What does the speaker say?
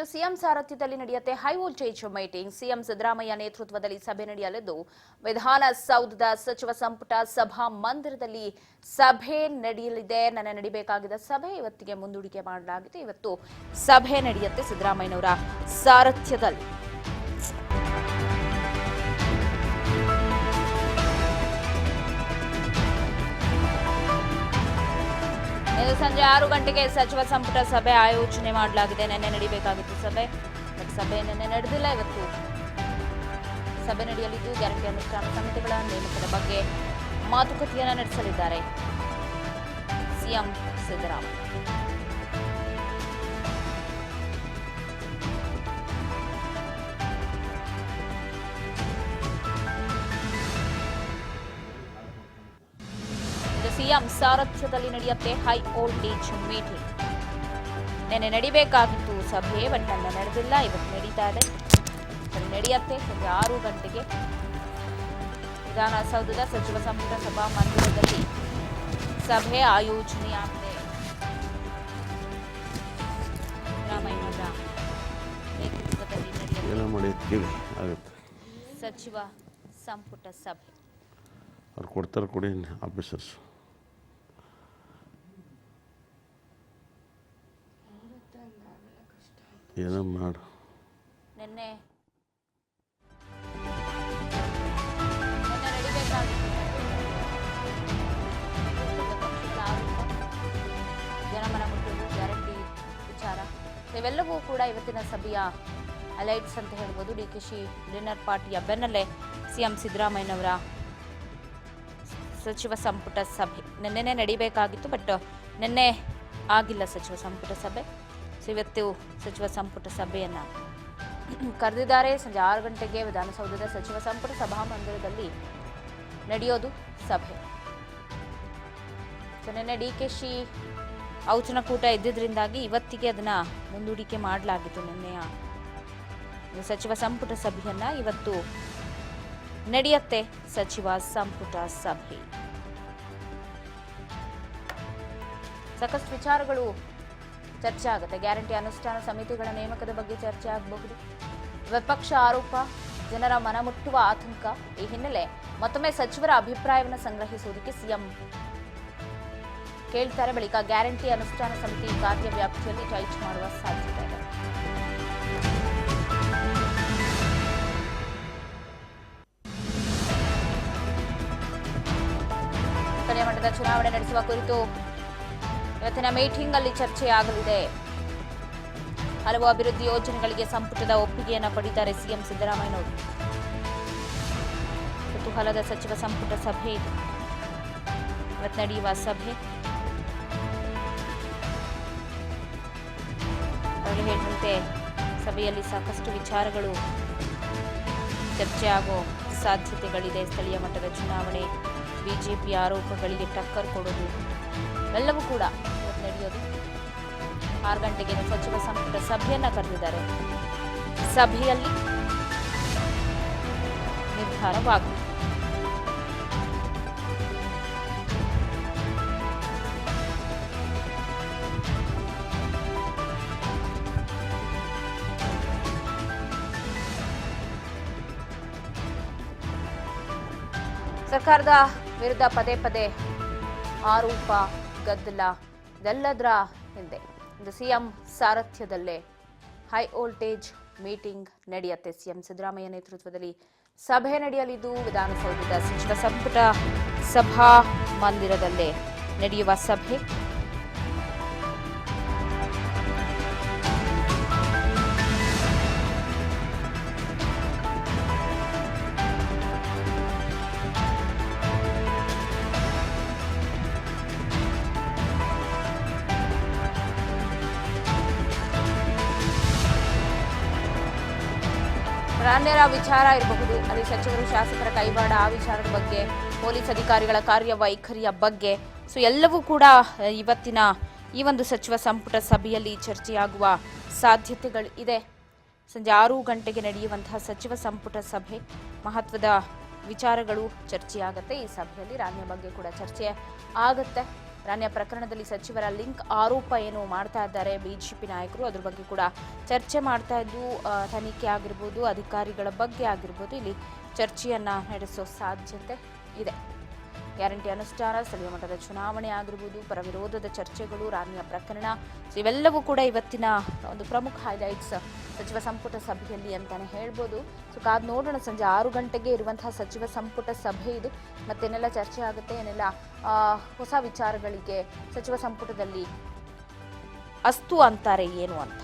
ಇಂದು CM ಸಾರಥ್ಯದಲ್ಲಿ ನಡೆಯುತ್ತೆ high voltage meeting. CM Siddaramaiah ನೇತೃತ್ವದಲ್ಲಿ ಸಭೆ ನಡೆಯಲಿದ್ದು ವಿಧಾನಸೌಧದ ಸಚಿವ ಸಂಪುಟ ಸಭಾ ಮಂದಿರದಲ್ಲಿ ಸಭೆ ನಡೆಯಲಿದೆ. ನನ್ನ ನಡೀಬೇಕಾಗಿದ್ದ ಸಭೆ ಇವತ್ತಿಗೆ ಮುಂದೂಡಿಕೆ ಮಾಡಲಾಗಿದೆ. ಇವತ್ತು ಸಭೆ ನಡೆಯುತ್ತೆ ಸಿದ್ದರಾಮಯ್ಯನವರ ಸಾರಥ್ಯದಲ್ಲಿ. ಸಂಜೆ 6 ಗಂಟೆಗೆ ಸಚಿವ ಸಂಪುಟ ಸಭೆ ಆಯೋಜನೆ ಮಾಡಲಾಗಿದೆ. ನಿನ್ನೆ ನಡೆಯಬೇಕಾಗಿತ್ತು ಸಭೆ ನಿನ್ನೆ ನಡೆದಿಲ್ಲ. ಇವತ್ತು ಸಭೆ ನಡೆಯಲಿದ್ದು ಗ್ಯಾರಂಟಿ ಅನುಷ್ಠಾನ ಸಮಿತಿಗಳ ನೇಮಕದ ಬಗ್ಗೆ ಮಾತುಕತೆಯನ್ನು ನಡೆಸಲಿದ್ದಾರೆ ಸಿಎಂ ಸಿದ್ದರಾಮಯ್ಯ. ಸಿಎಂ ಸಾರಥ್ಯದಲ್ಲಿ ನಡೆಯುತ್ತೆ ಹೈ ವೋಲ್ಟೇಜ್ ಮೀಟಿಂಗ್. ನಿನ್ನೆ ನಡಿಬೇಕಾಗಿತ್ತು ಸಭೆ, ಬಟ್ ನನ್ನ ನಡೆದಿಲ್ಲ. ಇವತ್ತು ನಡೀತಾ ಇದೆ, ನಡೆಯುತ್ತೆ ಸಂಜೆ 6 ಗಂಟೆಗೆ ವಿಧಾನಸೌಧದ ಸಚಿವ ಸಂಪುಟ ಸಭಾ ಮಂದಿರದಲ್ಲಿ ಸಭೆ ಆಯೋಜನೆಯಾಗಿದೆ. ಸಿದ್ದರಾಮಯ್ಯನವರ ನೇತೃತ್ವದಲ್ಲಿ ನಡೆಯುತ್ತೆ ಸಚಿವ ಸಂಪುಟ ಸಭೆ. ಅವ್ರು ಕೊಡ್ತಾರೆ ಕೊಡಿ ಆಫೀಸರ್ಸ್. ಏನೋ ಮಾಡು. ನಿನ್ನೆ ಜನಮನ ಮುಟ್ಟುವುದು ಗ್ಯಾರಂಟಿ ವಿಚಾರ ಇವೆಲ್ಲವೂ ಕೂಡ ಇವತ್ತಿನ ಸಭೆಯ ಹೈಲೈಟ್ಸ್ ಅಂತ ಹೇಳ್ಬೋದು. ಡಿಕೆಶಿ ಡಿನ್ನರ್ ಪಾರ್ಟಿಯ ಬೆನ್ನಲ್ಲೇ ಸಿಎಂ ಸಿದ್ದರಾಮಯ್ಯನವರ ಸಚಿವ ಸಂಪುಟ ಸಭೆ ನಿನ್ನೆನೇ ನಡೀಬೇಕಾಗಿತ್ತು, ಬಟ್ ನಿನ್ನೆ ಆಗಿಲ್ಲ ಸಚಿವ ಸಂಪುಟ ಸಭೆ. ಸೊ ಇವತ್ತು ಸಚಿವ ಸಂಪುಟ ಸಭೆಯನ್ನು ಕರೆದಿದ್ದಾರೆ. ಸಂಜೆ 6 ಗಂಟೆಗೆ ವಿಧಾನಸೌಧದ ಸಚಿವ ಸಂಪುಟ ಸಭಾ ಮಂದಿರದಲ್ಲಿ ನಡೆಯೋದು ಸಭೆ. ಸೊ ನಿನ್ನೆ ಡಿಕೆಶಿ ಔತಣಕೂಟ ಇದ್ದಿದ್ದರಿಂದಾಗಿ ಇವತ್ತಿಗೆ ಅದನ್ನ ಮುಂದೂಡಿಕೆ ಮಾಡಲಾಗಿತ್ತು. ನಿನ್ನೆಯ ಸಚಿವ ಸಂಪುಟ ಸಭೆಯನ್ನ ಇವತ್ತು ನಡೆಯುತ್ತೆ ಸಚಿವ ಸಂಪುಟ ಸಭೆ. ಸಾಕಷ್ಟು ವಿಚಾರಗಳು ಚರ್ಚೆ ಆಗುತ್ತೆ. ಗ್ಯಾರಂಟಿ ಅನುಷ್ಠಾನ ಸಮಿತಿಗಳ ನೇಮಕದ ಬಗ್ಗೆ ಚರ್ಚೆ ಆಗಬಹುದು. ವಿಪಕ್ಷ ಆರೋಪ, ಜನರ ಮನಮುಟ್ಟುವ ಆತಂಕ. ಈ ಹಿನ್ನೆಲೆ ಮತ್ತೊಮ್ಮೆ ಸಚಿವರ ಅಭಿಪ್ರಾಯವನ್ನು ಸಂಗ್ರಹಿಸುವುದಕ್ಕೆ ಸಿಎಂ ಕೇಳ್ತಾರೆ. ಬಳಿಕ ಗ್ಯಾರಂಟಿ ಅನುಷ್ಠಾನ ಸಮಿತಿ ಕಾರ್ಯ ವ್ಯಾಪ್ತಿಯಲ್ಲಿ ಟೈಚ್ ಮಾಡುವ ಸಾಧ್ಯತೆ ಇದೆ. ಸ್ಥಳೀಯ ಮಟ್ಟದ ಚುನಾವಣೆ ನಡೆಸುವ ಕುರಿತು ಇವತ್ತಿನ ಮೀಟಿಂಗ್ ಅಲ್ಲಿ ಚರ್ಚೆಯಾಗಲಿದೆ. ಹಲವು ಅಭಿವೃದ್ಧಿ ಯೋಜನೆಗಳಿಗೆ ಸಂಪುಟದ ಒಪ್ಪಿಗೆಯನ್ನು ಪಡೆದಿದ್ದಾರೆ ಸಿಎಂ ಸಿದ್ದರಾಮಯ್ಯನವರು. ಕುತೂಹಲದ ಸಚಿವ ಸಂಪುಟ ಸಭೆ ಇದು. ಇವತ್ತು ನಡೆಯುವ ಸಭೆ ಅವರು ಹೇಳಿದಂತೆ ಸಭೆಯಲ್ಲಿ ಸಾಕಷ್ಟು ವಿಚಾರಗಳು ಚರ್ಚೆಯಾಗೋ ಸಾಧ್ಯತೆಗಳಿದೆ. ಸ್ಥಳೀಯ ಮಟ್ಟದ ಚುನಾವಣೆ, ಬಿಜೆಪಿ ಆರೋಪಗಳಿಗೆ ಟಕ್ಕರ್ ಕೊಡೋದು ಎಲ್ಲವೂ ಕೂಡ ಇವತ್ತು ನಡೆಯೋದು. 6 ಗಂಟೆಗೆ ಸಚಿವ ಸಂಪುಟ ಸಭೆಯನ್ನ ಕರೆದಿದ್ದಾರೆ. ಸಭೆಯಲ್ಲಿ ನಿರ್ಧಾರವಾಗುವುದು. ಸರ್ಕಾರದ ವಿರುದ್ಧ ಪದೇ ಪದೇ ಆರೋಪ, ಗದ್ದಲ ಇದೆಲ್ಲದರ ಹಿಂದೆ ಇಂದು ಸಿಎಂ ಸಾರಥ್ಯದಲ್ಲೇ ಹೈ ವೋಲ್ಟೇಜ್ ಮೀಟಿಂಗ್ ನಡೆಯುತ್ತೆ. ಸಿಎಂ ಸಿದ್ದರಾಮಯ್ಯ ನೇತೃತ್ವದಲ್ಲಿ ಸಭೆ ನಡೆಯಲಿದ್ದು ವಿಧಾನಸೌಧದ ಸಚಿವ ಸಂಪುಟ ಸಭಾ ಮಂದಿರದಲ್ಲೇ ನಡೆಯುವ ಸಭೆ. ಅನ್ಯರ ವಿಚಾರ ಇರಬಹುದು, ಅಲ್ಲಿ ಸಚಿವರು ಶಾಸಕರ ಕೈವಾಡ, ಆ ವಿಚಾರದ ಬಗ್ಗೆ, ಪೊಲೀಸ್ ಅಧಿಕಾರಿಗಳ ಕಾರ್ಯವೈಖರಿಯ ಬಗ್ಗೆ, ಸೊ ಎಲ್ಲವೂ ಕೂಡ ಇವತ್ತಿನ ಈ ಒಂದು ಸಚಿವ ಸಂಪುಟ ಸಭೆಯಲ್ಲಿ ಚರ್ಚೆಯಾಗುವ ಸಾಧ್ಯತೆಗಳು ಇದೆ. ಸಂಜೆ 6 ಗಂಟೆಗೆ ನಡೆಯುವಂತಹ ಸಚಿವ ಸಂಪುಟ ಸಭೆ ಮಹತ್ವದ ವಿಚಾರಗಳು ಚರ್ಚೆಯಾಗುತ್ತೆ. ಈ ಸಭೆಯಲ್ಲಿ ರಾಜ್ಯ ಬಗ್ಗೆ ಕೂಡ ಚರ್ಚೆ ಆಗುತ್ತೆ. ರಾಣ್ಯ ಪ್ರಕರಣದಲ್ಲಿ ಸಚಿವರ ಲಿಂಕ್ ಆರೋಪ ಏನು ಮಾಡ್ತಾ ಇದ್ದಾರೆ ಬಿಜೆಪಿ ನಾಯಕರು, ಅದ್ರ ಬಗ್ಗೆ ಕೂಡ ಚರ್ಚೆ ಮಾಡ್ತಾ ಇದ್ದು, ತನಿಖೆ ಆಗಿರ್ಬೋದು, ಅಧಿಕಾರಿಗಳ ಬಗ್ಗೆ ಆಗಿರ್ಬೋದು, ಇಲ್ಲಿ ಚರ್ಚೆಯನ್ನ ನಡೆಸೋ ಸಾಧ್ಯತೆ ಇದೆ. ಗ್ಯಾರಂಟಿ ಅನುಷ್ಠಾನ, ಸ್ಥಳೀಯ ಮಟ್ಟದ ಚುನಾವಣೆ ಆಗಿರ್ಬೋದು, ಪರ ವಿರೋಧದ ಚರ್ಚೆಗಳು, ರಾಣ್ಯ ಪ್ರಕರಣ, ಇವೆಲ್ಲವೂ ಕೂಡ ಇವತ್ತಿನ ಒಂದು ಪ್ರಮುಖ ಹೈಲೈಟ್ಸ್ ಸಚಿವ ಸಂಪುಟ ಸಭೆಯಲ್ಲಿ ಅಂತಾನೆ ಹೇಳ್ಬೋದು. ಸೊ ಕಾದ್ ನೋಡೋಣ, ಸಂಜೆ 6 ಗಂಟೆಗೆ ಇರುವಂತಹ ಸಚಿವ ಸಂಪುಟ ಸಭೆ ಇದು. ಮತ್ತೇನೆಲ್ಲ ಚರ್ಚೆ ಆಗುತ್ತೆ, ಏನೆಲ್ಲ ಹೊಸ ವಿಚಾರಗಳಿಗೆ ಸಚಿವ ಸಂಪುಟದಲ್ಲಿ ಅಸ್ತು ಅಂತಾರೆ ಏನು ಅಂತ.